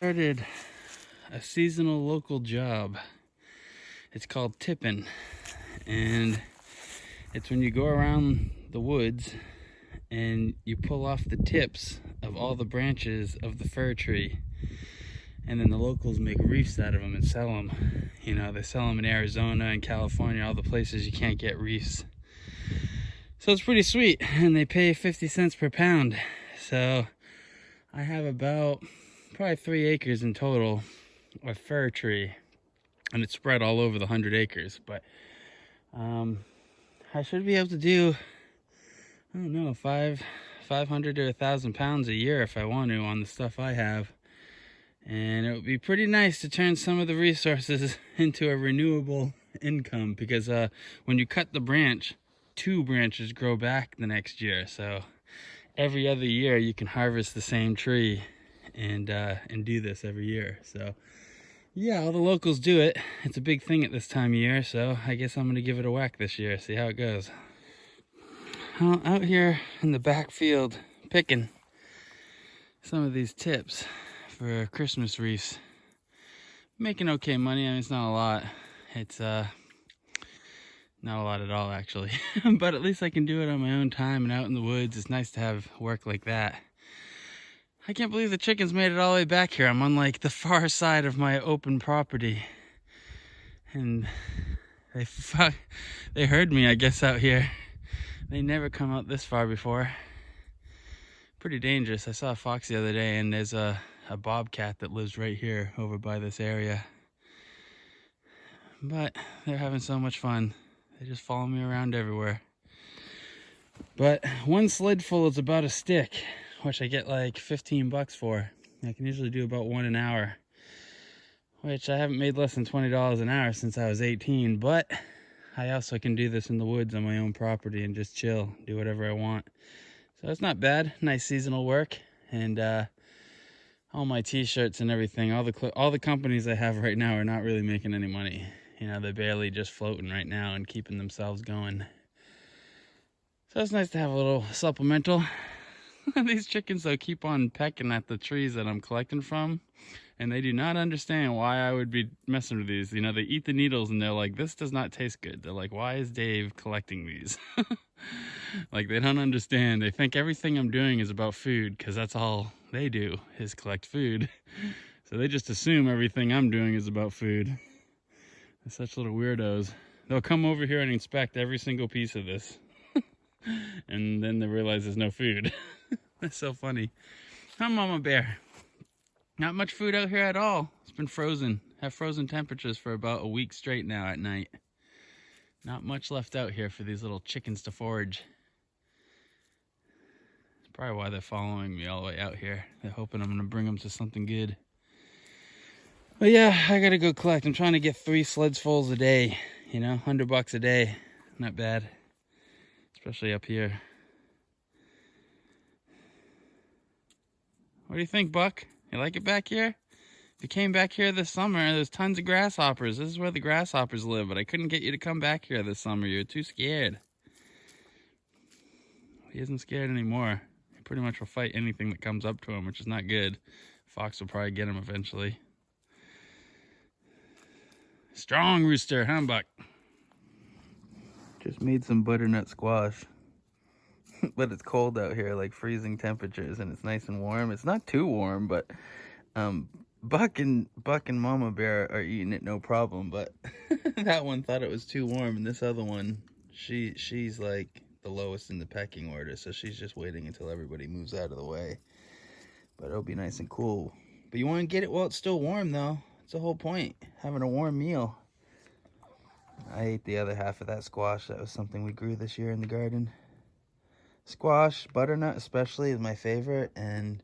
Started a seasonal local job. It's called tipping, and it's when you go around the woods and you pull off the tips of all the branches of the fir tree, and then the locals make reefs out of them and sell them. You know, they sell them in Arizona and California, all the places you can't get reefs. So it's pretty sweet, and they pay 50 cents per pound. So I have about probably 3 acres in total of fir tree, and it's spread all over the 100 acres. But I should be able to do, I don't know, 500 to 1,000 pounds a year if I want to on the stuff I have. And it would be pretty nice to turn some of the resources into a renewable income, because when you cut the branch, 2 branches grow back the next year. So every other year you can harvest the same tree and do this every year. So yeah, all the locals do it. It's a big thing at this time of year, so I guess I'm gonna give it a whack this year, see how it goes. Out here in the back field picking some of these tips for Christmas wreaths. Making okay money. I mean, it's not a lot. It's not a lot at all, actually. But at least I can do it on my own time and out in the woods. It's nice to have work like that. I can't believe the chickens made it all the way back here. I'm on like the far side of my open property, and they heard me, I guess, out here. They never come out this far before. Pretty dangerous. I saw a fox the other day, and there's a bobcat that lives right here over by this area. But they're having so much fun. They just follow me around everywhere. But one sled full is about a stick, which I get like 15 bucks for. I can usually do about one an hour, which I haven't made less than $20 an hour since I was 18. But I also can do this in the woods on my own property and just chill, do whatever I want. So it's not bad. Nice seasonal work. And all my t-shirts and everything, all the companies I have right now are not really making any money. You know, they're barely just floating right now and keeping themselves going. So it's nice to have a little supplemental. These chickens, though, keep on pecking at the trees that I'm collecting from, and they do not understand why I would be messing with these. You know, they eat the needles and they're like, this does not taste good. They're like, why is Dave collecting these? Like, they don't understand. They think everything I'm doing is about food, because that's all they do is collect food. So they just assume everything I'm doing is about food. They're such little weirdos. They'll come over here and inspect every single piece of this. And then they realize there's no food. That's so funny. Huh, Mama Bear? Not much food out here at all. It's been frozen. Have frozen temperatures for about a week straight now at night. Not much left out here for these little chickens to forage. That's probably why they're following me all the way out here. They're hoping I'm gonna bring them to something good. But yeah, I gotta go collect. I'm trying to get 3 sleds fulls a day. You know, $100 a day. Not bad. Especially up here. What do you think, Buck? You like it back here? If you came back here this summer, there's tons of grasshoppers. This is where the grasshoppers live, but I couldn't get you to come back here this summer. You were too scared. He isn't scared anymore. He pretty much will fight anything that comes up to him, which is not good. Fox will probably get him eventually. Strong rooster, huh, Buck? Just made some butternut squash. But it's cold out here, like freezing temperatures, and it's nice and warm. It's not too warm, but Buck and Mama Bear are eating it no problem. But that one thought it was too warm, and this other one, she's like the lowest in the pecking order, so she's just waiting until everybody moves out of the way. But it'll be nice and cool. But you want to get it while it's still warm, though. It's the whole point, having a warm meal. I ate the other half of that squash. That was something we grew this year in the garden. Squash, butternut especially, is my favorite, and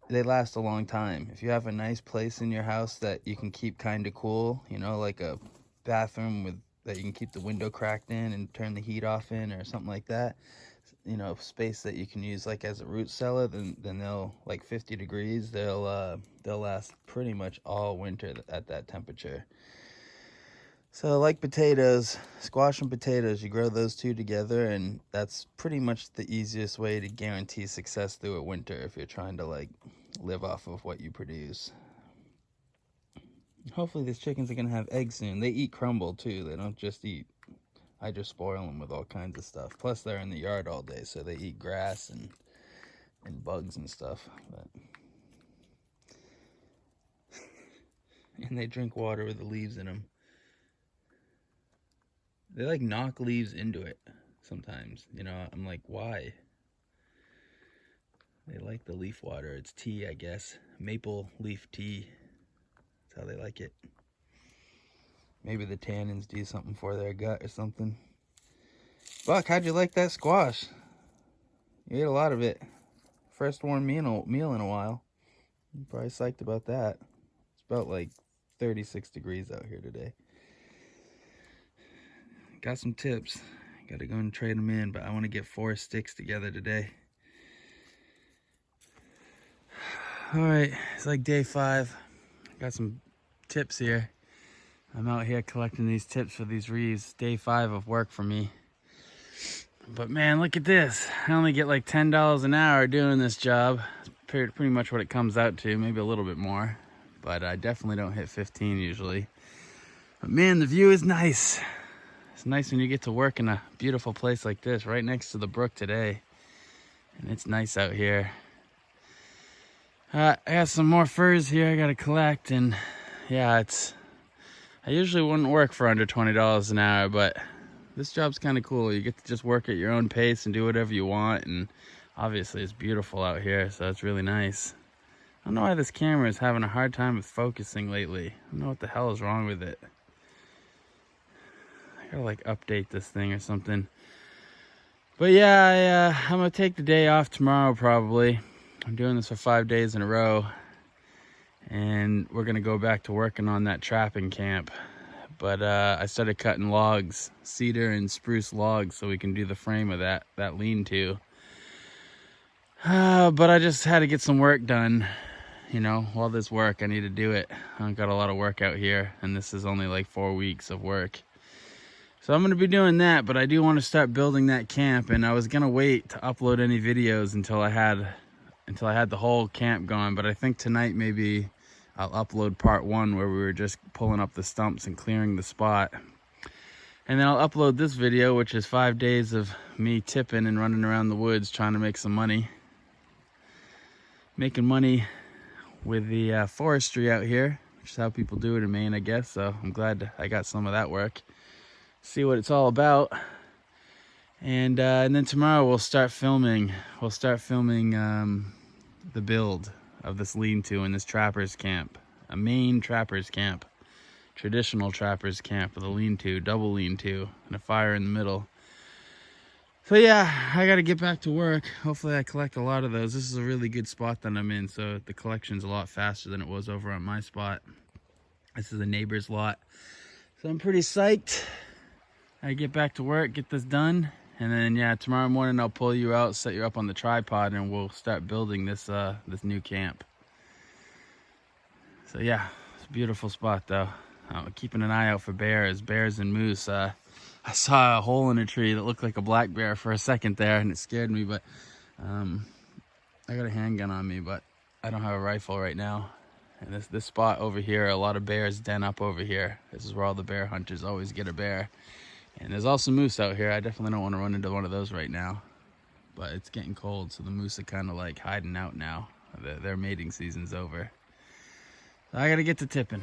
they last a long time. If you have a nice place in your house that you can keep kind of cool, you know, like a bathroom that you can keep the window cracked in and turn the heat off in, or something like that, you know, space that you can use like as a root cellar, then they'll, like 50 degrees, they'll last pretty much all winter at that temperature. So like potatoes, squash and potatoes, you grow those two together, and that's pretty much the easiest way to guarantee success through a winter if you're trying to like live off of what you produce. Hopefully these chickens are gonna have eggs soon. They eat crumble too. They don't just eat. I just spoil them with all kinds of stuff. Plus they're in the yard all day, so they eat grass and bugs and stuff. But and they drink water with the leaves in them. They like knock leaves into it sometimes. You know, I'm like, why? They like the leaf water. It's tea, I guess. Maple leaf tea. That's how they like it. Maybe the tannins do something for their gut or something. Buck, how'd you like that squash? You ate a lot of it. First warm meal in a while. I'm probably psyched about that. It's about like 36 degrees out here today. Got some tips. Got to go and trade them in, but I want to get 4 sticks together today. All right, it's like day 5. Got some tips here. I'm out here collecting these tips for these reeds. Day 5 of work for me. But man, look at this. I only get like $10 an hour doing this job. It's pretty much what it comes out to, maybe a little bit more. But I definitely don't hit 15 usually. But man, the view is nice. It's nice when you get to work in a beautiful place like this, right next to the brook today. And it's nice out here. I got some more furs here I gotta collect, and yeah, I usually wouldn't work for under $20 an hour, but this job's kind of cool. You get to just work at your own pace and do whatever you want, and obviously it's beautiful out here, so it's really nice. I don't know why this camera is having a hard time with focusing lately. I don't know what the hell is wrong with it. I gotta like update this thing or something. But yeah, I'm gonna take the day off tomorrow probably. I'm doing this for 5 days in a row, and we're gonna go back to working on that trapping camp. But I started cutting logs, cedar and spruce logs, so we can do the frame of that lean-to. But I just had to get some work done. You know, while there's work, I need to do it. I've got a lot of work out here, and this is only like 4 weeks of work. So I'm gonna be doing that, but I do want to start building that camp, and I was gonna wait to upload any videos until I had the whole camp going. But I think tonight maybe I'll upload part 1 where we were just pulling up the stumps and clearing the spot. And then I'll upload this video, which is 5 days of me tipping and running around the woods trying to make some money. Making money with the forestry out here, which is how people do it in Maine, I guess. So I'm glad I got some of that work. See what it's all about. And then tomorrow we'll start filming. We'll start filming the build of this lean-to in this trapper's camp. A Maine trapper's camp. Traditional trapper's camp with a lean-to, double lean-to, and a fire in the middle. So yeah, I gotta get back to work. Hopefully I collect a lot of those. This is a really good spot that I'm in, so the collection's a lot faster than it was over on my spot. This is a neighbor's lot. So I'm pretty psyched. I get back to work, get this done, and then yeah, tomorrow morning I'll pull you out, set you up on the tripod, and we'll start building this this new camp. So yeah, it's a beautiful spot though. I'm keeping an eye out for bears and moose. I saw a hole in a tree that looked like a black bear for a second there, and it scared me. But I got a handgun on me, but I don't have a rifle right now. And this spot over here, a lot of bears den up over here. This is where all the bear hunters always get a bear. And there's also moose out here. I definitely don't want to run into one of those right now. But it's getting cold, so the moose are kind of like hiding out now. Their mating season's over. So I gotta get to tipping.